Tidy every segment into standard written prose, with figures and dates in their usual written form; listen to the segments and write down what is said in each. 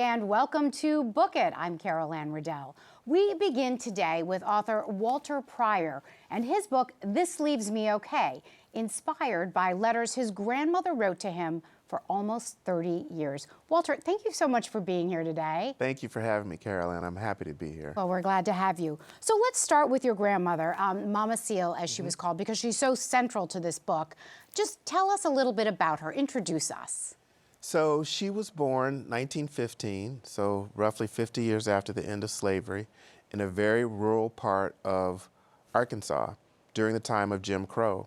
and welcome to Book It. I'm Carol Anne Riddell. We begin today with author Walter Pryor and his book, This Leaves Me Okay, inspired by letters his grandmother wrote to him for almost 30 years. Walter, thank you so much for being here today. Thank you for having me, Carol Anne. I'm happy to be here. Well, we're glad to have you. So let's start with your grandmother, Mama Seal, as she was called, because she's so central to this book. Just tell us a little bit about her. Introduce us. So she was born 1915, so roughly 50 years after the end of slavery, in a very rural part of Arkansas during the time of Jim Crow.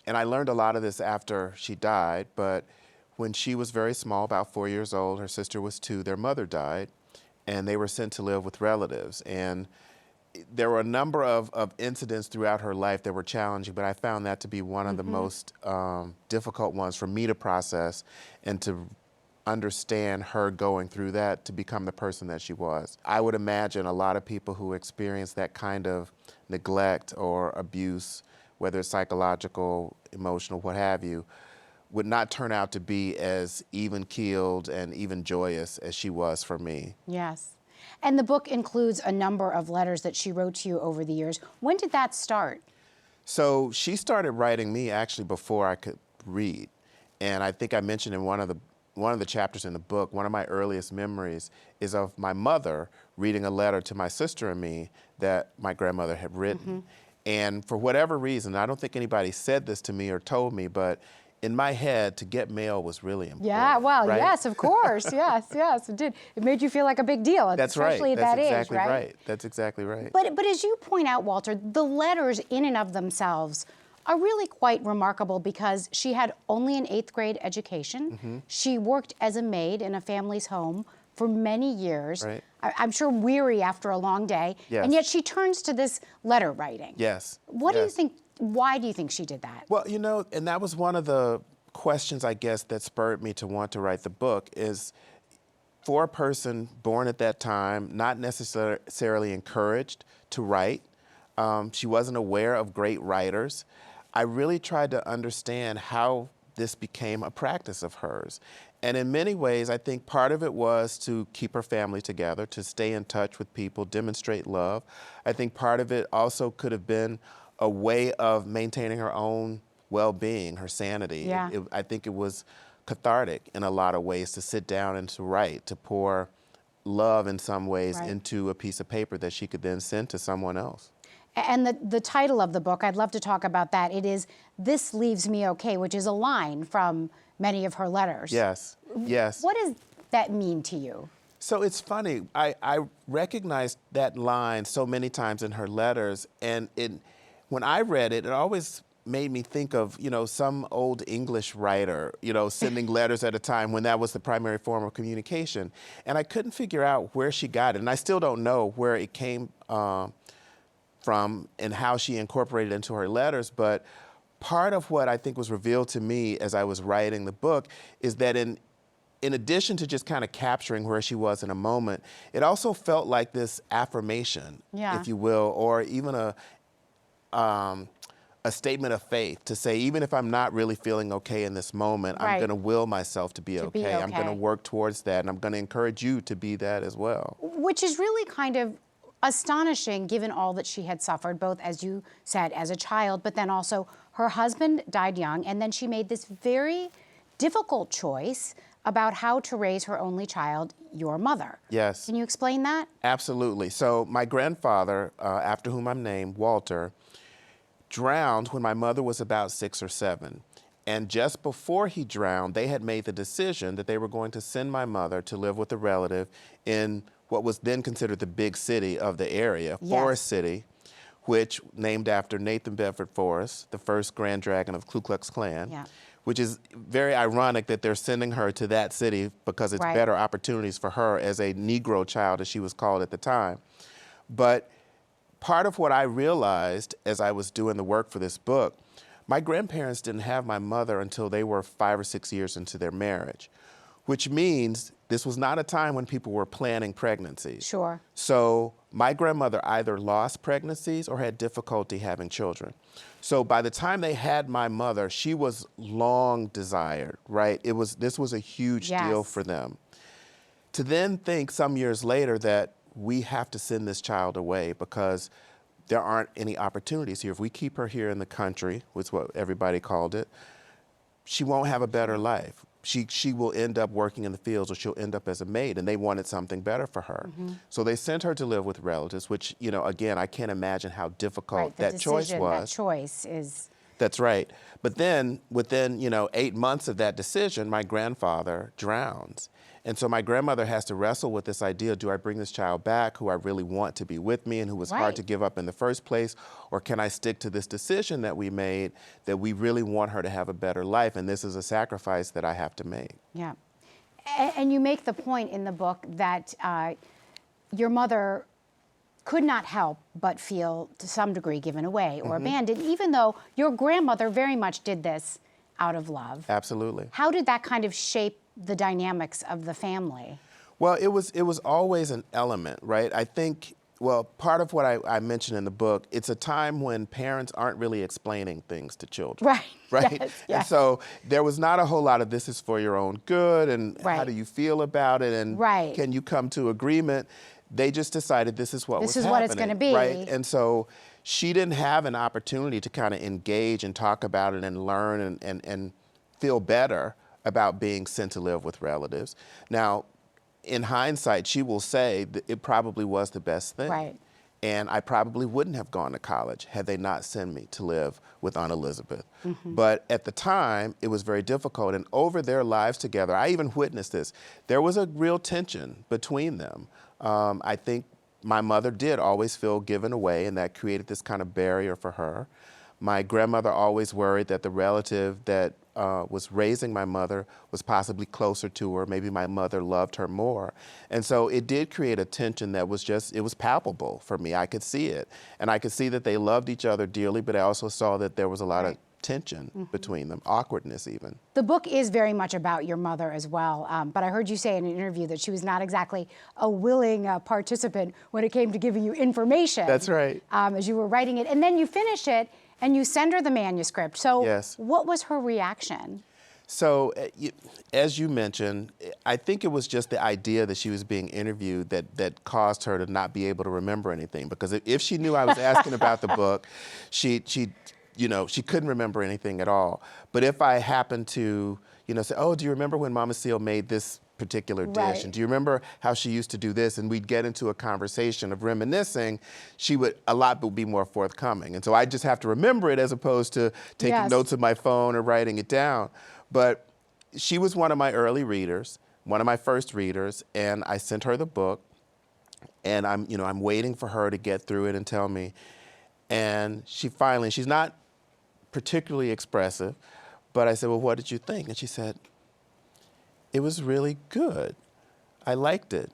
And I learned a lot of this after she died, but when she was very small, about 4 years old, her sister was 2, their mother died, and they were sent to live with relatives. And there were a number of incidents throughout her life that were challenging, but I found that to be one of the most difficult ones for me to process and to understand her going through that to become the person that she was. I would imagine a lot of people who experience that kind of neglect or abuse, whether it's psychological, emotional, what have you, would not turn out to be as even-keeled and even joyous as she was for me. Yes. And the book includes a number of letters that she wrote to you over the years. When did that start? So she started writing me actually before I could read. And I think I mentioned in one of the chapters in the book, one of my earliest memories is of my mother reading a letter to my sister and me that my grandmother had written. And for whatever reason, I don't think anybody said this to me or told me, but in my head, to get mail was really important. Yeah, well, right? yes, of course. Yes, it did. It made you feel like a big deal, That's especially right. at that That's age, exactly right? That's exactly right. But as you point out, Walter, the letters in and of themselves are really quite remarkable because she had only an 8th grade education. She worked as a maid in a family's home for many years. Right. I'm sure weary after a long day. Yes. And yet she turns to this letter writing. Yes. What do you yes. think, why do you think she did that? Well, you know, and that was one of the questions, I guess, that spurred me to want to write the book is for a person born at that time, not necessarily encouraged to write. She wasn't aware of great writers. I really tried to understand how this became a practice of hers. And in many ways, I think part of it was to keep her family together, to stay in touch with people, demonstrate love. I think part of it also could have been a way of maintaining her own well-being, her sanity. Yeah. I think it was cathartic in a lot of ways to sit down and to write, to pour love in some ways into a piece of paper that she could then send to someone else. And the title of the book, I'd love to talk about that. It is This Leaves Me Okay, which is a line from many of her letters. Yes, yes. What does that mean to you? So it's funny, I recognized that line so many times in her letters, and when I read it, it always made me think of, you know, some old English writer, you know, sending letters at a time when that was the primary form of communication. And I couldn't figure out where she got it, and I still don't know where it came from and how she incorporated it into her letters, but part of what I think was revealed to me as I was writing the book is that in addition to just kind of capturing where she was in a moment, it also felt like this affirmation, if you will, or even a statement of faith to say, even if I'm not really feeling okay in this moment, I'm going to will myself to be okay. I'm going to work towards that, and I'm going to encourage you to be that as well. Which is really kind of astonishing given all that she had suffered, both, as you said, as a child, but then also her husband died young, and then she made this very difficult choice about how to raise her only child, your mother. Yes. Can you explain that? Absolutely. So my grandfather, after whom I'm named, Walter, drowned when my mother was about 6 or 7. And just before he drowned, they had made the decision that they were going to send my mother to live with a relative in what was then considered the big city of the area, Forest City, which named after Nathan Bedford Forrest, the first Grand Dragon of Ku Klux Klan, which is very ironic that they're sending her to that city because it's better opportunities for her as a Negro child, as she was called at the time. But part of what I realized as I was doing the work for this book, my grandparents didn't have my mother until they were 5 or 6 years into their marriage, which means this was not a time when people were planning pregnancies. Sure. So my grandmother either lost pregnancies or had difficulty having children. So by the time they had my mother, she was long desired, right? This was a huge deal for them. to then think some years later that we have to send this child away because there aren't any opportunities here. If we keep her here in the country, which is what everybody called it, she won't have a better life. She will end up working in the fields, or she'll end up as a maid, and they wanted something better for her. So they sent her to live with relatives, which, you know, again, I can't imagine how difficult that choice was. That choice is... That's right. But then within, you know, 8 months of that decision, my grandfather drowns. And so my grandmother has to wrestle with this idea, do I bring this child back who I really want to be with me and who was hard to give up in the first place, or can I stick to this decision that we made that we really want her to have a better life, and this is a sacrifice that I have to make? Yeah. And you make the point in the book that your mother could not help but feel, to some degree, given away or abandoned, even though your grandmother very much did this out of love. Absolutely. How did that kind of shape the dynamics of the family? Well, it was always an element, right? I think, well, part of what I mentioned in the book, it's a time when parents aren't really explaining things to children. Right. Right? Yes, And so there was not a whole lot of this is for your own good and how do you feel about it and can you come to agreement? They just decided this is what was happening. This is what it's going to be. Right? And so she didn't have an opportunity to kind of engage and talk about it and learn and feel better about being sent to live with relatives. Now, in hindsight, she will say that it probably was the best thing. Right. And I probably wouldn't have gone to college had they not sent me to live with Aunt Elizabeth. But at the time, it was very difficult. And over their lives together, I even witnessed this, there was a real tension between them. I think my mother did always feel given away, and that created this kind of barrier for her. My grandmother always worried that the relative that was raising my mother was possibly closer to her. Maybe my mother loved her more. And so it did create a tension that was just, it was palpable for me. I could see it. And I could see that they loved each other dearly, but I also saw that there was a lot of tension between them, awkwardness even. The book is very much about your mother as well, but I heard you say in an interview that she was not exactly a willing participant when it came to giving you information. That's right. As you were writing it, and then you finish it and you send her the manuscript. So yes. What was her reaction? So, as you mentioned, I think it was just the idea that she was being interviewed that caused her to not be able to remember anything. Because if she knew I was asking about the book, she couldn't remember anything at all. But if I happened to, say, oh, do you remember when Mama Seal made this particular dish? And do you remember how she used to do this? And we'd get into a conversation of reminiscing, a lot would be more forthcoming. And so I just have to remember it as opposed to taking notes of my phone or writing it down. But she was one of my early readers, one of my first readers, and I sent her the book, and I'm waiting for her to get through it and tell me. And she's not particularly expressive, but I said, well, what did you think? And she said, it was really good. I liked it,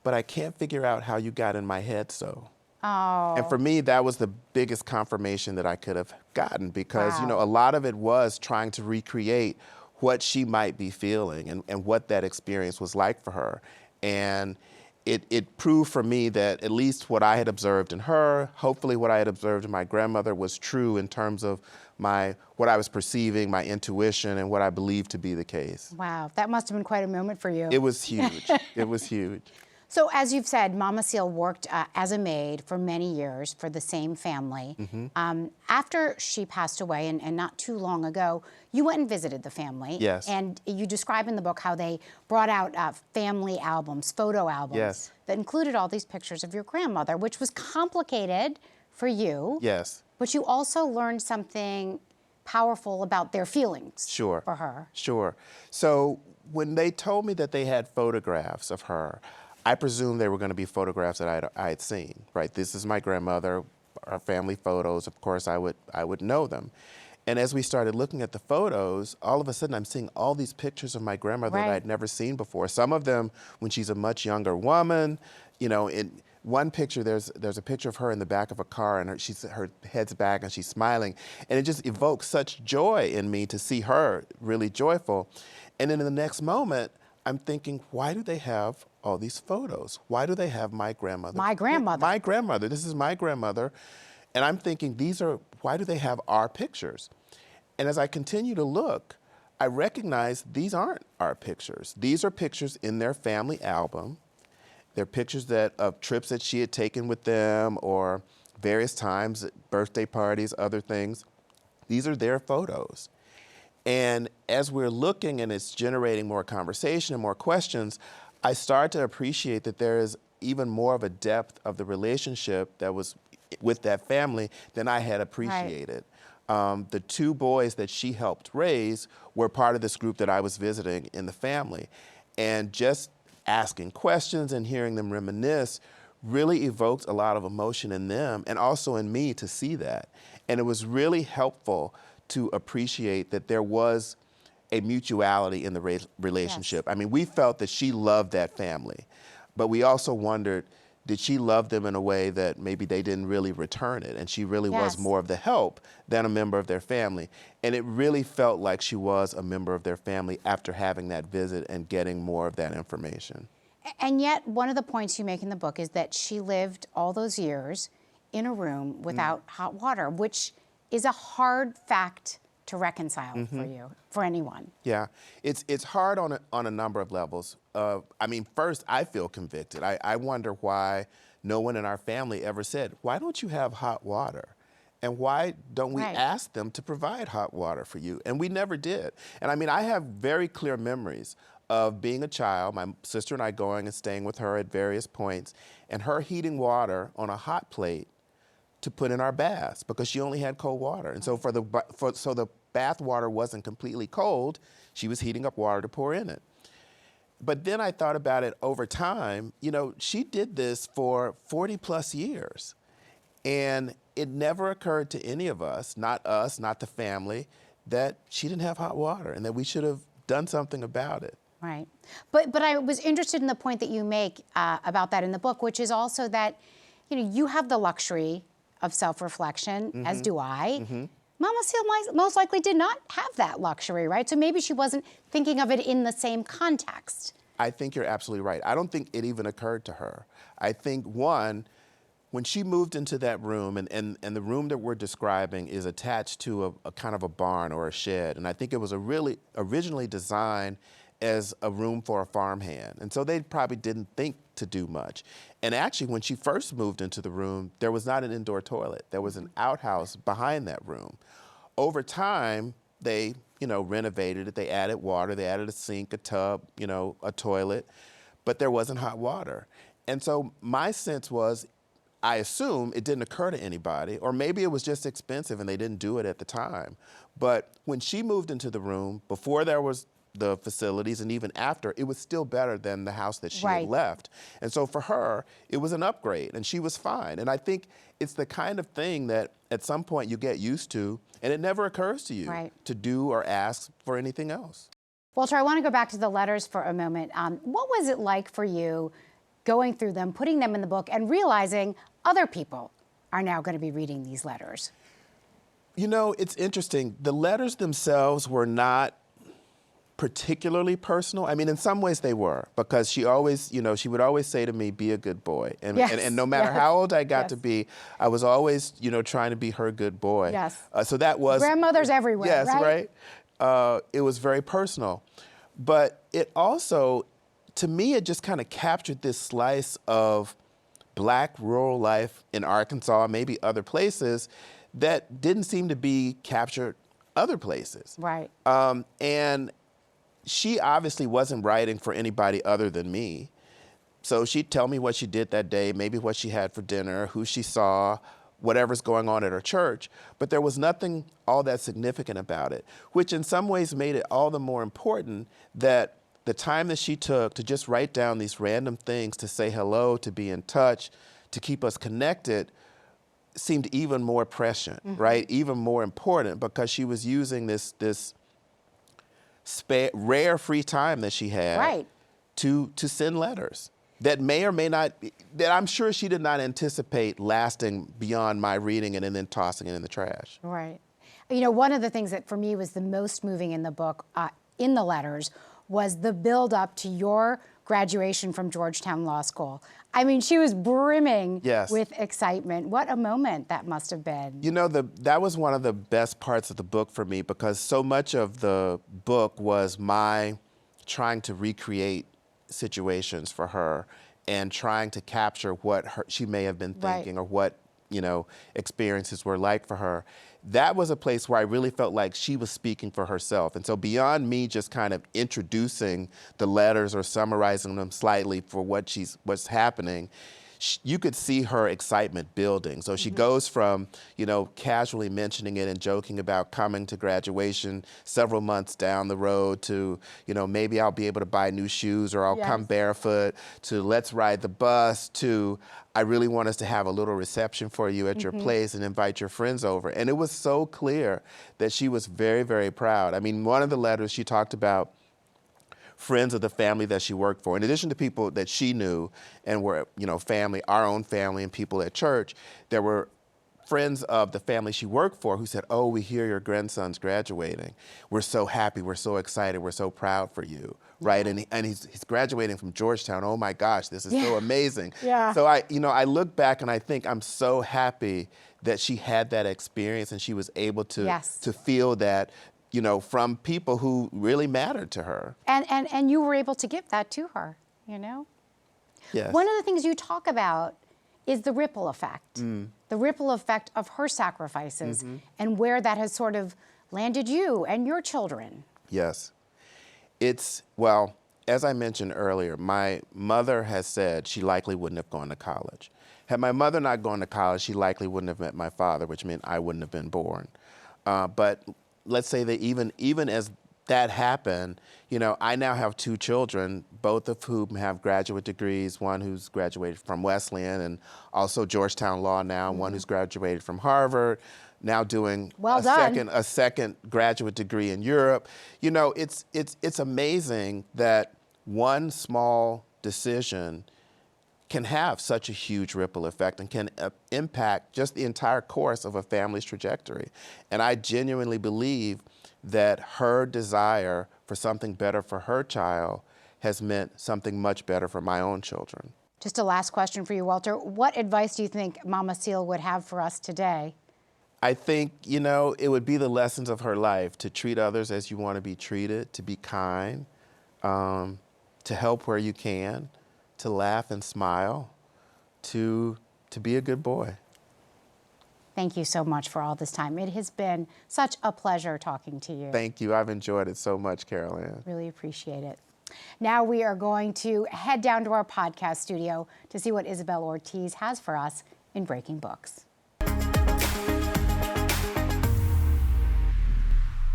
but I can't figure out how you got in my head so. Oh. And for me, that was the biggest confirmation that I could have gotten because, a lot of it was trying to recreate what she might be feeling and what that experience was like for her. And it proved for me that at least what I had observed in her, hopefully what I had observed in my grandmother was true in terms of what I was perceiving, my intuition, and what I believed to be the case. Wow, that must have been quite a moment for you. It was huge. It was huge. So as you've said, Mama Seal worked as a maid for many years for the same family. After she passed away, and not too long ago, you went and visited the family. Yes. And you describe in the book how they brought out family albums, photo albums, that included all these pictures of your grandmother, which was complicated for you. Yes. But you also learned something powerful about their feelings for her. Sure. So when they told me that they had photographs of her, I presumed they were going to be photographs that I had seen, right? This is my grandmother, our family photos. Of course, I would know them. And as we started looking at the photos, all of a sudden I'm seeing all these pictures of my grandmother that I'd never seen before. Some of them when she's a much younger woman. In one picture, there's a picture of her in the back of a car, and her head's back, and she's smiling. And it just evokes such joy in me to see her really joyful. And then in the next moment, I'm thinking, why do they have all these photos? Why do they have my grandmother? My grandmother. My grandmother. This is my grandmother. And I'm thinking, why do they have our pictures? And as I continue to look, I recognized these aren't our pictures. These are pictures in their family album. They're pictures of trips that she had taken with them or various times, birthday parties, other things. These are their photos. And as we're looking and it's generating more conversation and more questions, I start to appreciate that there is even more of a depth of the relationship that was with that family than I had appreciated. The two boys that she helped raise were part of this group that I was visiting in the family. And just asking questions and hearing them reminisce really evoked a lot of emotion in them and also in me to see that. And it was really helpful to appreciate that there was a mutuality in the relationship. Yes. I mean, we felt that she loved that family, but we also wondered, did she love them in a way that maybe they didn't really return it? And she really was more of the help than a member of their family. And it really felt like she was a member of their family after having that visit and getting more of that information. And yet, one of the points you make in the book is that she lived all those years in a room without hot water, which is a hard fact to reconcile for you, for anyone. Yeah, it's hard on a number of levels. I mean, first, I feel convicted. I wonder why no one in our family ever said, why don't you have hot water? And why don't we ask them to provide hot water for you? And we never did. And I mean, I have very clear memories of being a child, my sister and I going and staying with her at various points, and her heating water on a hot plate to put in our baths because she only had cold water. And so so the bath water wasn't completely cold, she was heating up water to pour in it. But then I thought about it over time. You know, she did this for 40 plus years. And it never occurred to any of us, not the family, that she didn't have hot water and that we should have done something about it. Right. But I was interested in the point that you make about that in the book, which is also that, you know, you have the luxury of self-reflection, as do I. Mama still most likely did not have that luxury, right? So maybe she wasn't thinking of it in the same context. I think you're absolutely right. I don't think it even occurred to her. I think, one, when she moved into that room, and the room that we're describing is attached to a kind of a barn or a shed, and I think it was originally designed as a room for a farmhand. And so they probably didn't think to do much. And actually, when she first moved into the room, there was not an indoor toilet. There was an outhouse behind that room. Over time, they, you know, renovated it. They added water. They added a sink, a tub, you know, a toilet. But there wasn't hot water. And so my sense was, I assume it didn't occur to anybody, or maybe it was just expensive and they didn't do it at the time. But when she moved into the room, before there was the facilities and even after, it was still better than the house that she had left. And so for her, it was an upgrade and she was fine. And I think it's the kind of thing that at some point you get used to and it never occurs to you to do or ask for anything else. Walter, I want to go back to the letters for a moment. What was it like for you going through them, putting them in the book, and realizing other people are now going to be reading these letters? You know, it's interesting. The letters themselves were not particularly personal. I mean, in some ways they were, because she always, you know, she would always say to me, be a good boy. And, and no matter how old I got to be, I was always, you know, trying to be her good boy. So that was... Grandmothers everywhere, right? It was very personal. But it also, to me, it just kind of captured this slice of Black rural life in Arkansas, maybe other places, that didn't seem to be captured other places. And she obviously wasn't writing for anybody other than me. So she'd tell me what she did that day, maybe what she had for dinner, who she saw, whatever's going on at her church. But there was nothing all that significant about it, which in some ways made it all the more important that the time that she took to just write down these random things, to say hello, to be in touch, to keep us connected, seemed even more prescient, right? Even more important, because she was using this rare free time that she had to send letters that may or may not, that I'm sure she did not anticipate lasting beyond my reading it and then tossing it in the trash. You know, one of the things that for me was the most moving in the book, in the letters, was the build up to your graduation from Georgetown Law School. I mean, she was brimming Yes. with excitement. What a moment that must have been. You know, that was one of the best parts of the book for me, because so much of the book was my trying to recreate situations for her and trying to capture what she may have been thinking, or what, experiences were like for her. That was a place where I really felt like she was speaking for herself. And so beyond me just kind of introducing the letters or summarizing them slightly for what's happening, you could see her excitement building. So she goes from, casually mentioning it and joking about coming to graduation several months down the road to, maybe I'll be able to buy new shoes, or I'll come barefoot, to let's ride the bus, to I really want us to have a little reception for you at your place and invite your friends over. And it was so clear that she was very, very proud. I mean, one of the letters she talked about friends of the family that she worked for. In addition to people that she knew and were, family, our own family and people at church, there were friends of the family she worked for who said, "Oh, we hear your grandson's graduating. We're so happy, we're so excited, we're so proud for you," right? And he's graduating from Georgetown. Oh my gosh, this is so amazing. So I look back and I think I'm so happy that she had that experience and she was able to feel that, from people who really mattered to her. And you were able to give that to her, Yes. One of the things you talk about is the ripple effect. The ripple effect of her sacrifices and where that has sort of landed you and your children. Yes. Well, as I mentioned earlier, my mother has said she likely wouldn't have gone to college. Had my mother not gone to college, she likely wouldn't have met my father, which meant I wouldn't have been born. But let's say that even as that happened, I now have two children, both of whom have graduate degrees, one who's graduated from Wesleyan and also Georgetown Law now, one who's graduated from Harvard, now doing a second graduate degree in Europe. It's amazing that one small decision can have such a huge ripple effect and can impact just the entire course of a family's trajectory. And I genuinely believe that her desire for something better for her child has meant something much better for my own children. Just a last question for you, Walter. What advice do you think Mama Seal would have for us today? I think, it would be the lessons of her life: to treat others as you want to be treated, to be kind, to help where you can, to laugh and smile, to be a good boy. Thank you so much for all this time. It has been such a pleasure talking to you. Thank you. I've enjoyed it so much, Carol Anne. Really appreciate it. Now we are going to head down to our podcast studio to see what Isabel Ortiz has for us in Breaking Books.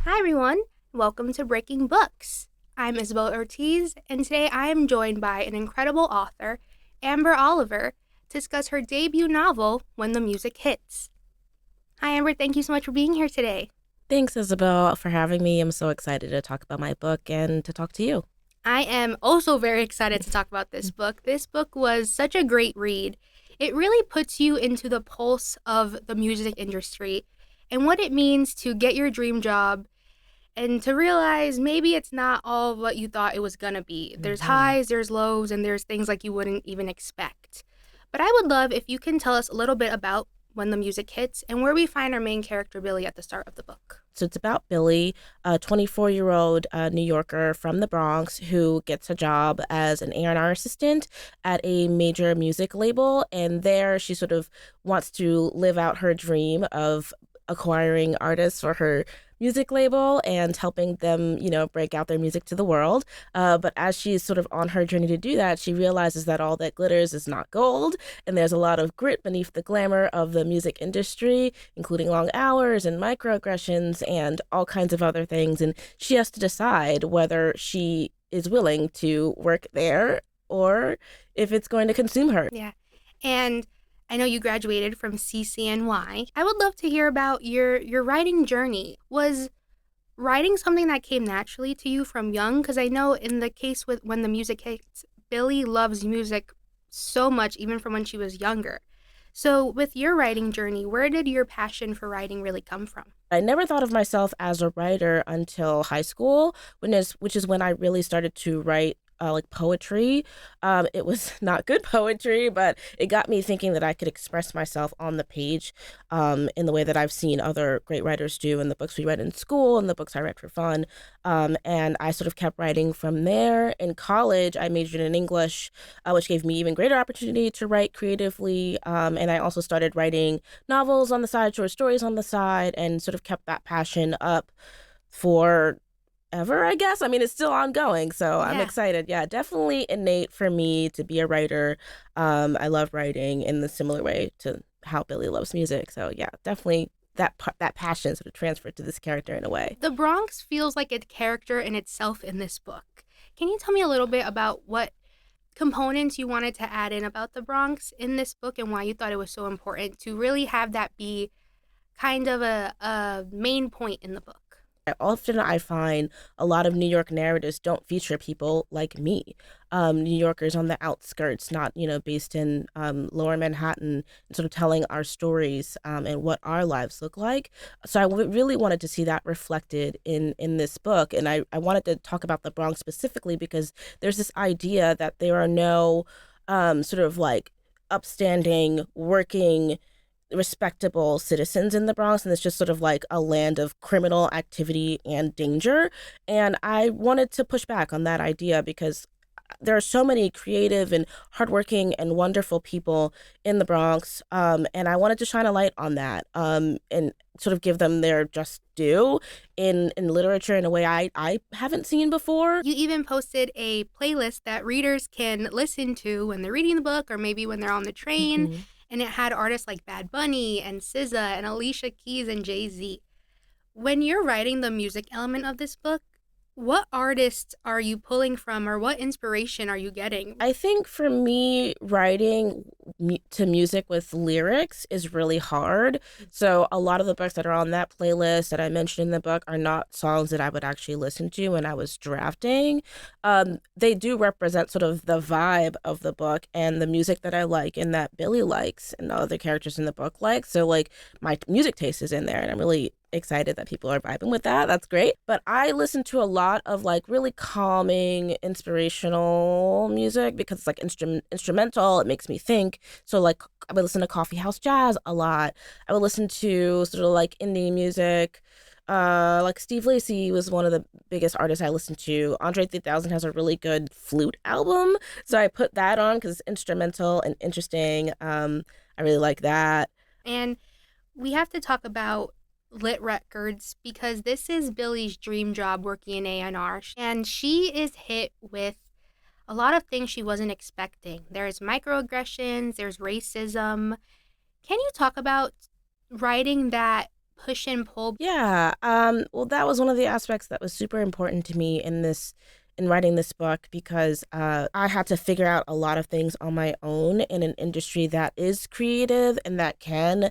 Hi everyone, welcome to Breaking Books. I'm Isabel Ortiz, and today I am joined by an incredible author, Amber Oliver, to discuss her debut novel, When the Music Hits. Hi Amber, thank you so much for being here today. Thanks, Isabel, for having me. I'm so excited to talk about my book and to talk to you. I am also very excited to talk about this book. This book was such a great read. It really puts you into the pulse of the music industry and what it means to get your dream job and to realize maybe it's not all what you thought it was gonna be. There's highs, there's lows, and there's things like you wouldn't even expect. But I would love if you can tell us a little bit about When the Music Hits and where we find our main character, Billy, at the start of the book. So it's about Billy, a 24-year-old New Yorker from the Bronx who gets a job as an A&R assistant at a major music label. And there she sort of wants to live out her dream of acquiring artists for her music label and helping them, break out their music to the world. But as she's sort of on her journey to do that, she realizes that all that glitters is not gold. And there's a lot of grit beneath the glamour of the music industry, including long hours and microaggressions and all kinds of other things. And she has to decide whether she is willing to work there or if it's going to consume her. Yeah. And I know you graduated from CCNY. I would love to hear about your writing journey. Was writing something that came naturally to you from young? Because I know in the case with When the Music Hits, Billy loves music so much, even from when she was younger. So with your writing journey, where did your passion for writing really come from? I never thought of myself as a writer until high school, which is when I really started to write like poetry. It was not good poetry, but it got me thinking that I could express myself on the page in the way that I've seen other great writers do in the books we read in school and the books I read for fun. And I sort of kept writing from there. In college, I majored in English, which gave me even greater opportunity to write creatively. And I also started writing novels on the side, short stories on the side, and sort of kept that passion up for ever, I guess. I mean, it's still ongoing, so I'm excited. Yeah, definitely innate for me to be a writer. I love writing in the similar way to how Billy loves music. So yeah, definitely that passion sort of transferred to this character in a way. The Bronx feels like a character in itself in this book. Can you tell me a little bit about what components you wanted to add in about the Bronx in this book and why you thought it was so important to really have that be kind of a main point in the book? Often I find a lot of New York narratives don't feature people like me, New Yorkers on the outskirts, not, based in lower Manhattan, sort of telling our stories and what our lives look like. So really wanted to see that reflected in this book. And I wanted to talk about the Bronx specifically because there's this idea that there are no sort of like upstanding, working, respectable citizens in the Bronx, and it's just sort of like a land of criminal activity and danger. And I wanted to push back on that idea because there are so many creative and hardworking and wonderful people in the Bronx, and I wanted to shine a light on that and sort of give them their just due in literature in a way I haven't seen before. You even posted a playlist that readers can listen to when they're reading the book or maybe when they're on the train. Mm-hmm. And it had artists like Bad Bunny and SZA and Alicia Keys and Jay-Z. When you're writing the music element of this book, what artists are you pulling from or what inspiration are you getting? I think for me, writing to music with lyrics is really hard. So a lot of the books that are on that playlist that I mentioned in the book are not songs that I would actually listen to when I was drafting. They do represent sort of the vibe of the book and the music that I like and that Billy likes and the other characters in the book like. So like my music taste is in there and I'm really excited that people are vibing with that. That's great. But I listen to a lot of like really calming, inspirational music because it's like instrumental. It makes me think. So like I would listen to coffee house jazz a lot. I would listen to sort of like indie music. Like Steve Lacy was one of the biggest artists I listened to. Andre 3000 has a really good flute album. So I put that on because it's instrumental and interesting. I really like that. And we have to talk about Lit Records because this is Billy's dream job working in A&R, and she is hit with a lot of things she wasn't expecting. There's microaggressions, there's racism. Can you talk about writing that push and pull? Yeah, well, that was one of the aspects that was super important to me in writing this book because I had to figure out a lot of things on my own in an industry that is creative and that can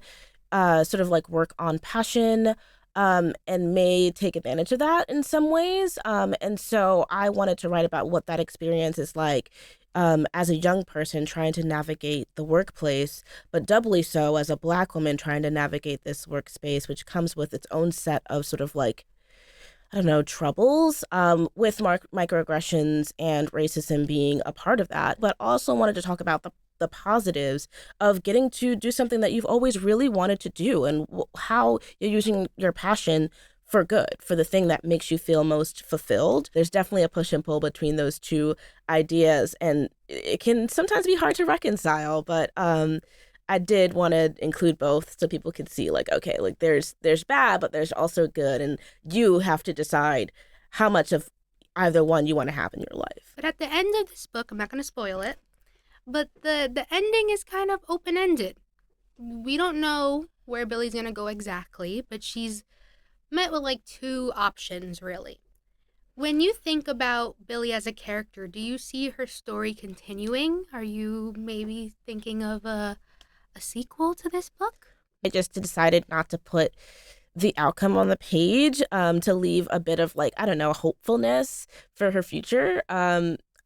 sort of like work on passion and may take advantage of that in some ways. And so I wanted to write about what that experience is like as a young person trying to navigate the workplace, but doubly so as a Black woman trying to navigate this workspace, which comes with its own set of sort of like, I don't know, troubles with microaggressions and racism being a part of that, but also wanted to talk about the positives of getting to do something that you've always really wanted to do and how you're using your passion for good, for the thing that makes you feel most fulfilled. There's definitely a push and pull between those two ideas, and it can sometimes be hard to reconcile, but I did want to include both so people could see like, okay, like there's bad, but there's also good, and you have to decide how much of either one you want to have in your life. But at the end of this book, I'm not going to spoil it, but the ending is kind of open-ended. We don't know where Billy's going to go exactly, but she's met with like two options, really. When you think about Billy as a character, do you see her story continuing? Are you maybe thinking of a sequel to this book? I just decided not to put the outcome on the page to leave a bit of like, I don't know, hopefulness for her future.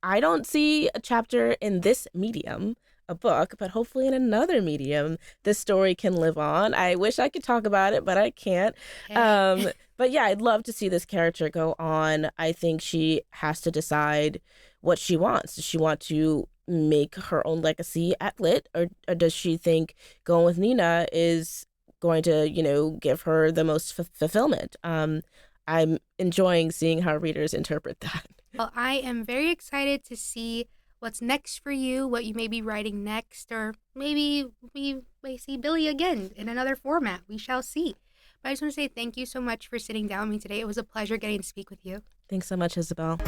I don't see a chapter in this medium, a book, but hopefully in another medium, this story can live on. I wish I could talk about it, but I can't. Okay. But yeah, I'd love to see this character go on. I think she has to decide what she wants. Does she want to make her own legacy at Lit, or does she think going with Nina is going to, give her the most fulfillment? I'm enjoying seeing how readers interpret that. Well, I am very excited to see what's next for you, what you may be writing next, or maybe we may see Billy again in another format. We shall see. But I just want to say thank you so much for sitting down with me today. It was a pleasure getting to speak with you. Thanks so much, Isabel.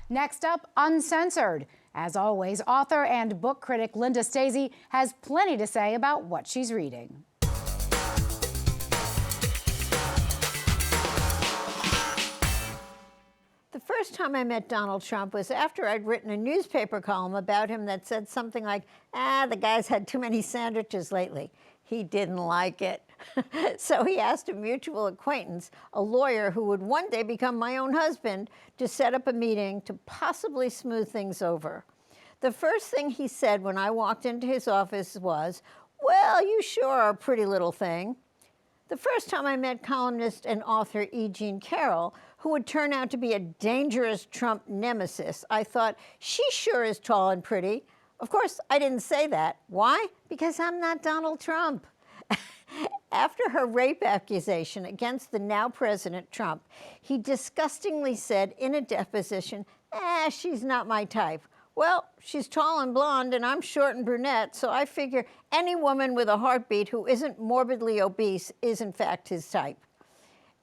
Next up, Uncensored. As always, author and book critic Linda Stasi has plenty to say about what she's reading. The first time I met Donald Trump was after I'd written a newspaper column about him that said something like, the guy's had too many sandwiches lately. He didn't like it. So he asked a mutual acquaintance, a lawyer who would one day become my own husband, to set up a meeting to possibly smooth things over. The first thing he said when I walked into his office was, "Well, you sure are a pretty little thing." The first time I met columnist and author E. Jean Carroll, who would turn out to be a dangerous Trump nemesis, I thought, she sure is tall and pretty. Of course, I didn't say that. Why? Because I'm not Donald Trump. After her rape accusation against the now President Trump, he disgustingly said in a deposition, she's not my type. Well, she's tall and blonde, and I'm short and brunette, so I figure any woman with a heartbeat who isn't morbidly obese is, in fact, his type.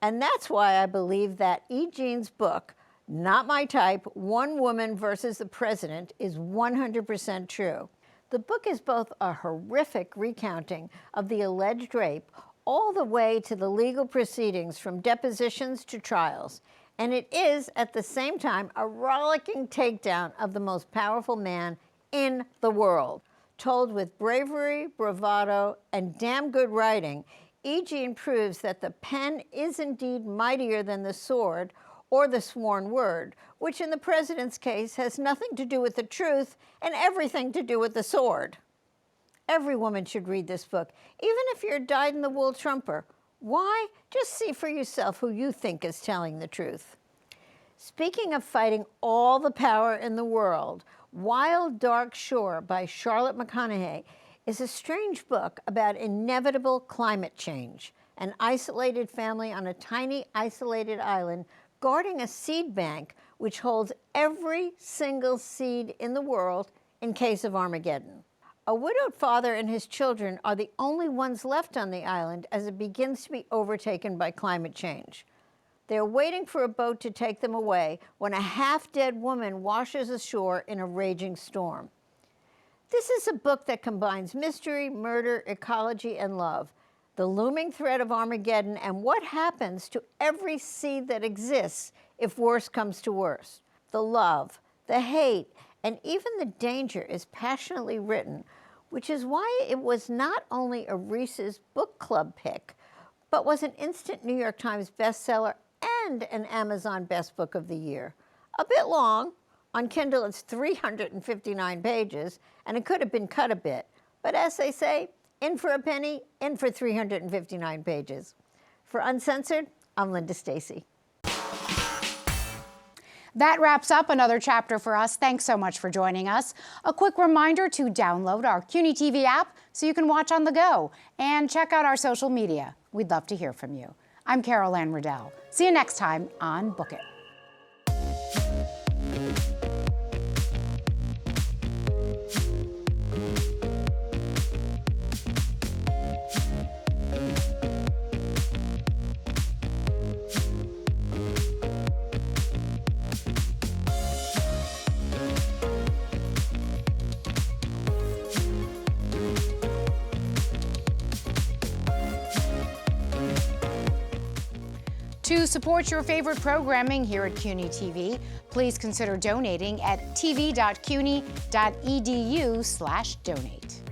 And that's why I believe that E. Jean's book, Not My Type, One Woman versus the President, is 100% true. The book is both a horrific recounting of the alleged rape all the way to the legal proceedings from depositions to trials. And it is, at the same time, a rollicking takedown of the most powerful man in the world. Told with bravery, bravado, and damn good writing, E. Jean proves that the pen is indeed mightier than the sword or the sworn word, which in the president's case has nothing to do with the truth and everything to do with the sword. Every woman should read this book, even if you're a dyed-in-the-wool Trumper. Why? Just see for yourself who you think is telling the truth. Speaking of fighting all the power in the world, Wild Dark Shore by Charlotte McConaughey is a strange book about inevitable climate change, an isolated family on a tiny isolated island guarding a seed bank which holds every single seed in the world in case of Armageddon. A widowed father and his children are the only ones left on the island as it begins to be overtaken by climate change. They're waiting for a boat to take them away when a half-dead woman washes ashore in a raging storm. This is a book that combines mystery, murder, ecology, and love, the looming threat of Armageddon, and what happens to every seed that exists if worse comes to worse. The love, the hate, and even the danger is passionately written, which is why it was not only a Reese's Book Club pick, but was an instant New York Times bestseller and an Amazon Best Book of the Year. A bit long. On Kindle, it's 359 pages, and it could have been cut a bit. But as they say, in for a penny, in for 359 pages. For Uncensored, I'm Linda Stasi. That wraps up another chapter for us. Thanks so much for joining us. A quick reminder to download our CUNY TV app so you can watch on the go and check out our social media. We'd love to hear from you. I'm Carol Anne Riddell. See you next time on Book It. To support your favorite programming here at CUNY TV, please consider donating at tv.cuny.edu/donate.